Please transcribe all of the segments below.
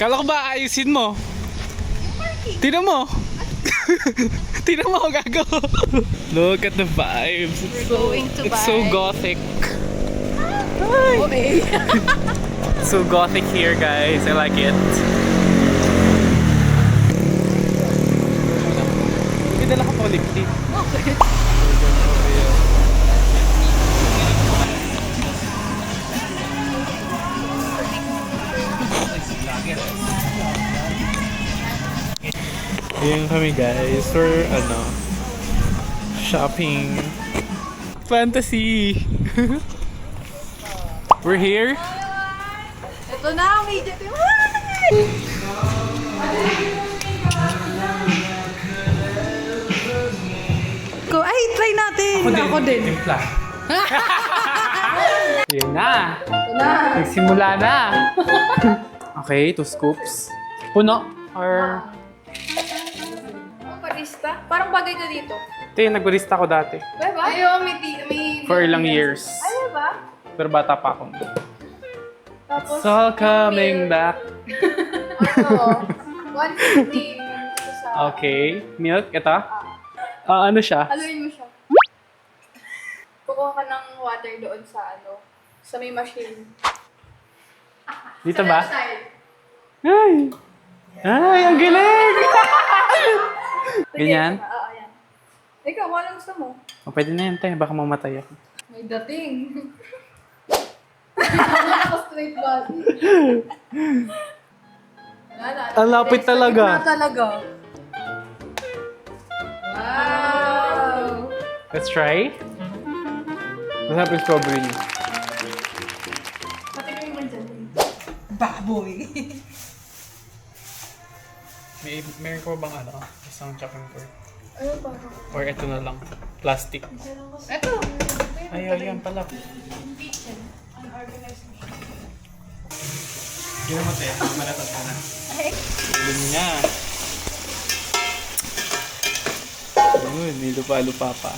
Kala ko ba ayusin mo? Tingnan mo. Tingnan mo, gago. Look at the vibes. We're going to It's buy. so gothic. Okay. So gothic here, guys. I like it. May dala ka pa lip tint. Okay. Ayan kami, guys. For shopping. Fantasy. We're here. Ito na, may dito. Ay, try natin. Ako din. Timpla. Yun na. Nagsimula na. Okay, 2 scoops. Puno? Or... Barista? Parang bagay ka dito. Ito yung nagbarista ko dati. Diba? Ayaw, may... For ilang years. Ay, ba? Pero bata pa ako. Tapos... It's all coming back. Ano? 150. Dito sa... Okay. Milk, ito? Ano siya? Haluin mo siya. Kukuha ka ng water doon sa sa may machine. Dito Sa ba? left side. Ay! Ay, ang galing! Ganyan? Oo, yan. Ikaw, kung anong gusto mo? O, pwede na yan, tayo. Baka mamatay ako. May dating. Ako straight body. Ang lapit talaga. Talaga. Wow! Let's try. Masarap yung strawberry niya. Patingin mo dyan. Baboy. Meron ko bang isang chopping board? Ano ba? Or ito na lang, plastic. Ito! Ay, yan pala. Kitchen. Unorganized machine. Gina mo tayo, malatas ka na. Ay! Ilun niya. Ayun, may lupa-lupa pa.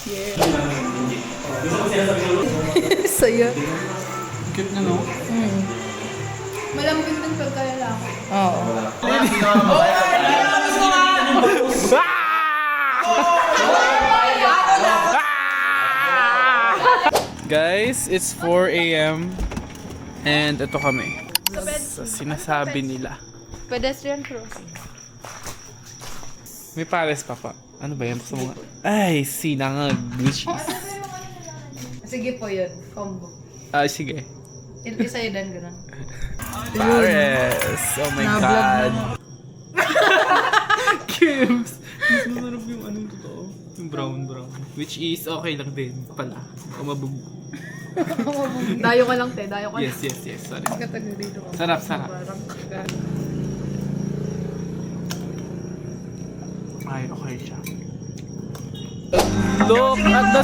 Saya. Cute na, no? Malambing din pagka lalaki. Oo. Guys, it's 4 a.m. And ito kami. Sa sinasabi nila. Pedestrian crossing. May pares pa pa. Ano ba yan? Gusto mo nga? Ay, sinangag. Which is... Sige po yun. Combo. Sige. Isa yun din, gano'n. Pares! Oh my God! Kims! Mas masarap yung anong totoo. Yung brown. Which is okay lang din pala. Umabog. Dayo ka lang, te. Dayo ka lang. Yes. Sorry. Katagal dito ko. Sarap. Parang Ay, okay siya. Look at the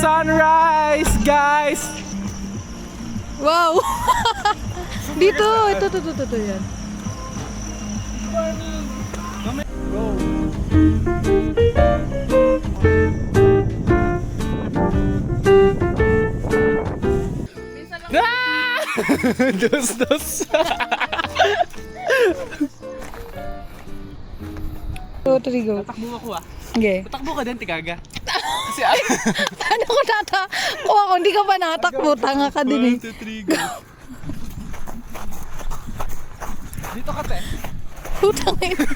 sunrise, guys! wow! Dito! Ito yan. Ah! Dos. 2, 3, go. Takbo ako Okay. Takbo ka din, tigaga. Kasi Paano ko kung ako hindi ka pa natakbo, tanga ka din eh. 1, 2, 3, go. Dito ka, te. Putang ina.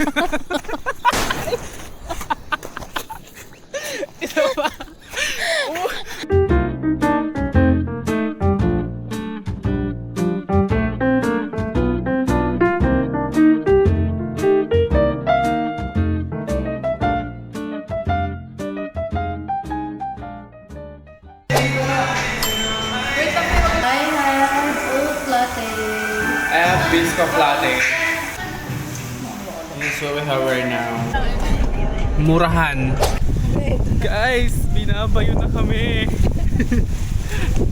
Ito pa. I have Bisco Latte. This is what we have right now. Murahan. Guys, binabayo na kami.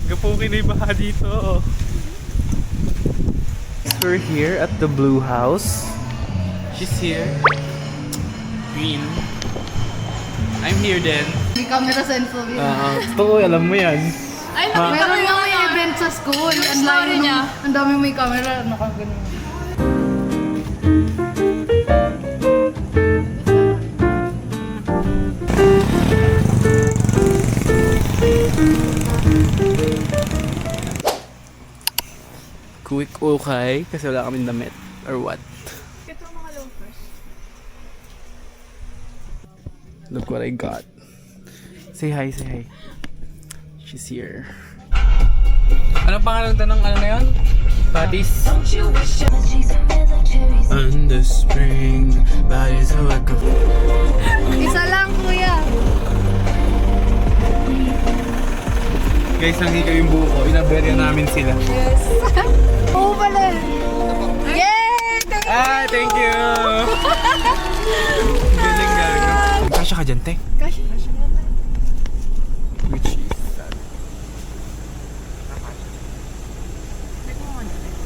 Gapukin na yung baha dito. We're here at the Blue House. She's here. Green. I'm here din. May camera sa info yun. Totoo, alam mo yan. Ay, Ma- nakita ko Meron yung nga may event sa school. Ang story niya. Ang dami may camera. Nakagano. Quick okay kasi wala kaming damit or what. Ito ang mga loafers. Look what I got. Say hi, say hi. She's here. Anong pangalan ng ano na yun? Patties? On the spring, bodies of a Isa lang, kuya. Guys, nanghiga yung buko. Inaberya namin sila. Yes. Oo pala. Yay! Thank you! Galing gago. Kasya ka dyan, te? Kasha. Which is that?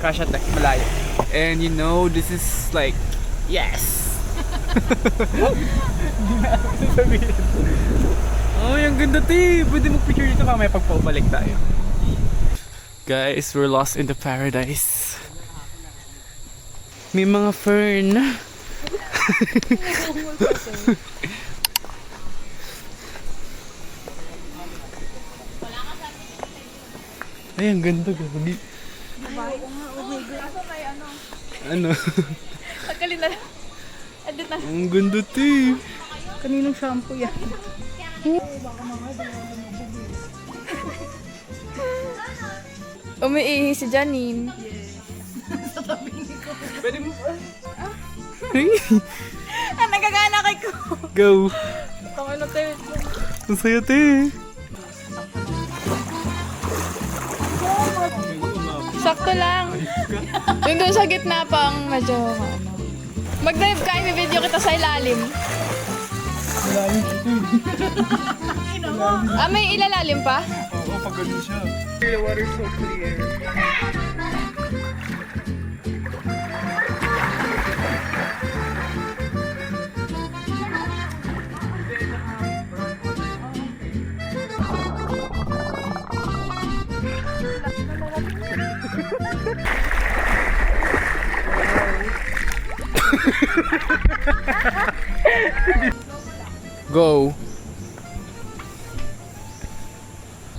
Kasya, te. Malayo. And you know, this is like, yes! Hindi na ako sasabihin. Oh, yung ganda, te. Pwede mag-picture dito mamaya pag paubalik tayo. Guys, we're lost in the paradise. May mga fern. Ay, ang ganda, gagi. Ano? Tagalin na. Andun na. Ang ganda, te. Kaninong shampoo yan? Umiihi si Janine. Pwede mo pa. Nagagana kay ko. Go. Tangin na tayo. Ang saya, te. Sakto lang. Yung doon sa gitna pang medyo ano. Mag-dive ka, i-video kita sa ilalim. May ilalalim pa? Oo, pag ganun siya. The water's so clear. Go.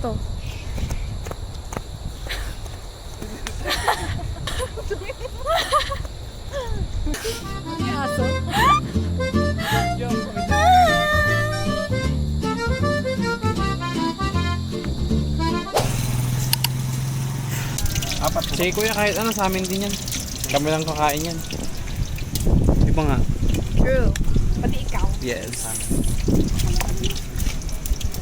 To. Aso. Apat. Sige kuya, kahit ano sa amin din yan. Kami lang kakain yan. Di ba nga? True. Pati ikaw. Yes.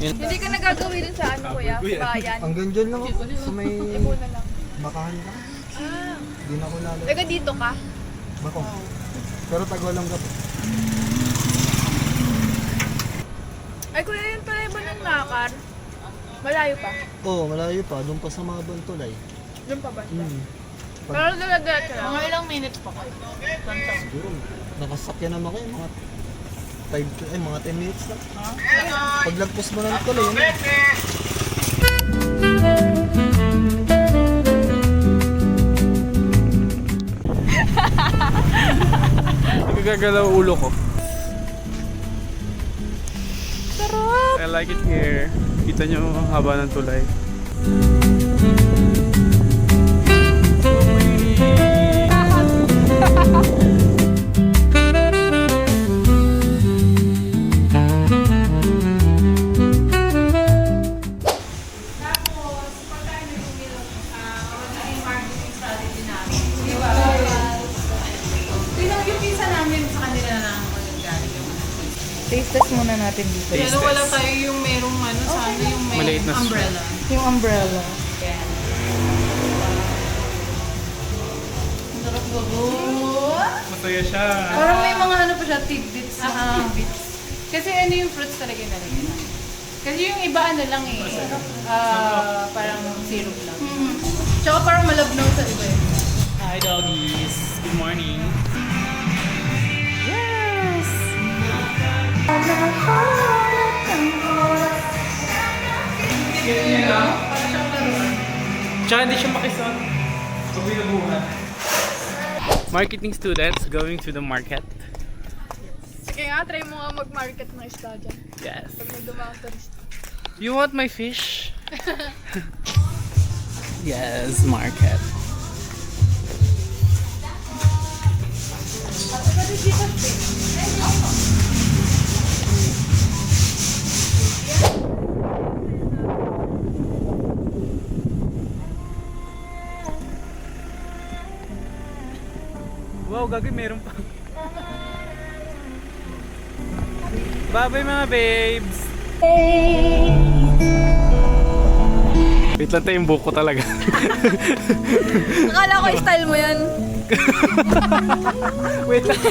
Hindi ka nagagawin dun sa ano kuya? Bayan. Hanggang dyan lang ako. Sa may Ipunan lang. Bakahan lang. Hindi na ako lalo. Taga dito ka? Bako. Pero Tagalong ka. Ay kuya, yun pala yung ng nakar. Malayo pa. Oo, malayo pa. Doon pa sa mga bantulay. Doon pa ba? Hmm. Pero diretso lang. Mga ilang minutes pa kayo? Siguro. Nakasakyan naman kayo. Mga 10 minutes lang. Paglagpos mo ng tuloy, yun. Nagagalaw ulo ko. Sarap! I like it here. Kita nyo ang haba ng tulay. Taste test muna natin dito. Taste Pero wala test. tayo yung merong ano, sana yung may Maliit na straw. umbrella. Yung umbrella. Sarap bago. Masaya siya. Parang may mga ano pa siya, tidbits. Tidbits. Kasi ano yung fruits talaga yung nalagyan namin. Kasi yung iba ano lang eh. Parang syrup lang. Tsaka parang malabnaw sa iba eh. Hi doggies. Good morning. Tsaka hindi siya makison. Pag binabuhan. Marketing students, going to the market. Sige nga, try mo nga mag-market ng isda dyan. Yes. Pag may dumang turista. You want my fish? Yes, market. Wow, gagawin meron pa. Bye-bye mga babes! Wait lang tayo yung buko talaga. Akala ko style mo yan. Wait lang.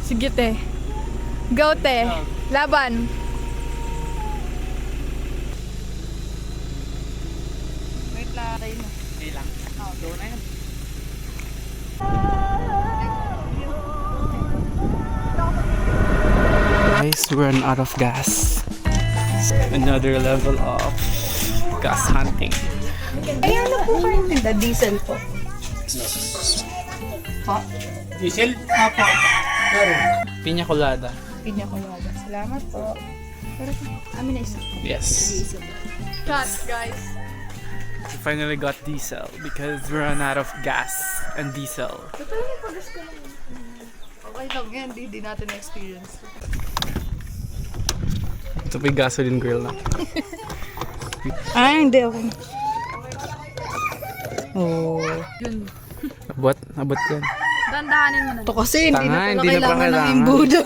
Sige te. Go te. Laban. Wait lang. Okay lang. Go na yan. Guys, we run out of gas. Another level of gas hunting. Ay, ano po kayo tinda? Diesel po. Diesel? Apo. Piña colada. Pinya colada. Salamat po. Pero amin na isa. Yes. Shots, guys. We finally got diesel because we ran out of gas and diesel. Okay lang yan, di natin na-experience. Ito pa yung gasoline grill na. Ay, hindi. Okay. Oh. Yun. Abot yan. Dandahanin mo na. Ito kasi, hindi Tanga, na pala hindi na pa kailangan ng kailangan. imbudo.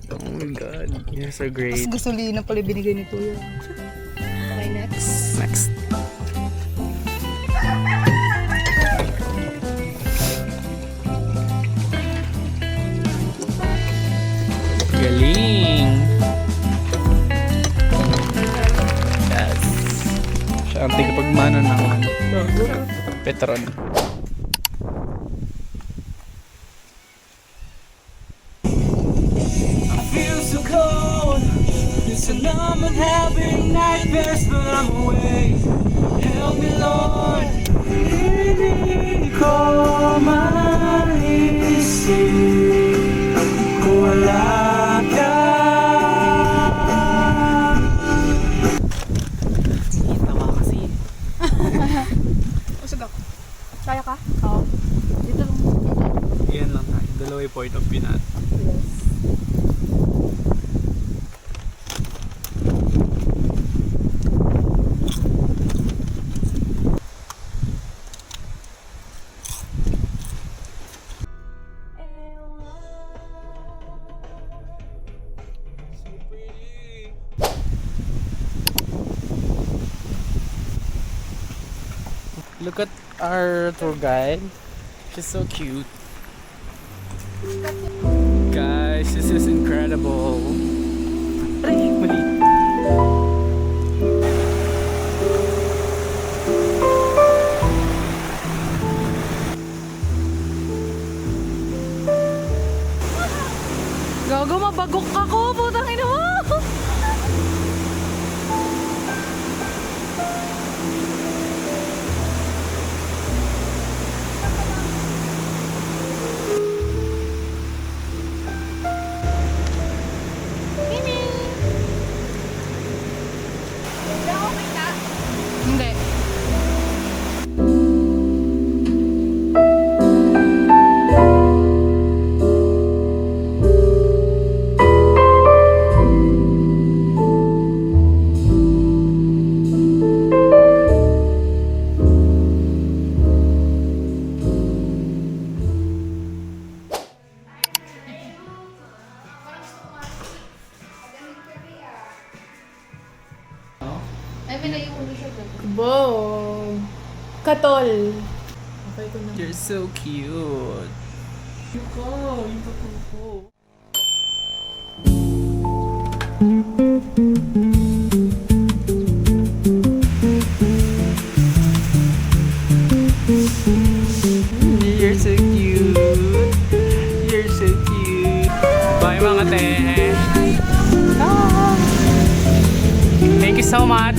Oh my god, you're so Mas great. gasolina pala binigay ni Kuya. Okay, next. Next. Galing! Yes. Siya ang tigapagmano ng Petron. Feel so cold. It's a numb and having nightmares, but I'm awake. Help me, Lord. Hindi ko maisip kung wala ka. Tawa kasi. Usog ako. Kaya ka? Oo. Dito lang. Yan lang tayo. Dalawa yung point of view natin. Look at our tour guide. She's so cute. Guys, this is incredible. Ay, mali. Gago, mabagok ako. Putang ina mo. Hindi. Wow. Katol. Okay ko na. You're so cute. You're so cute. You're so cute. Bye mga te. Ah. you so much.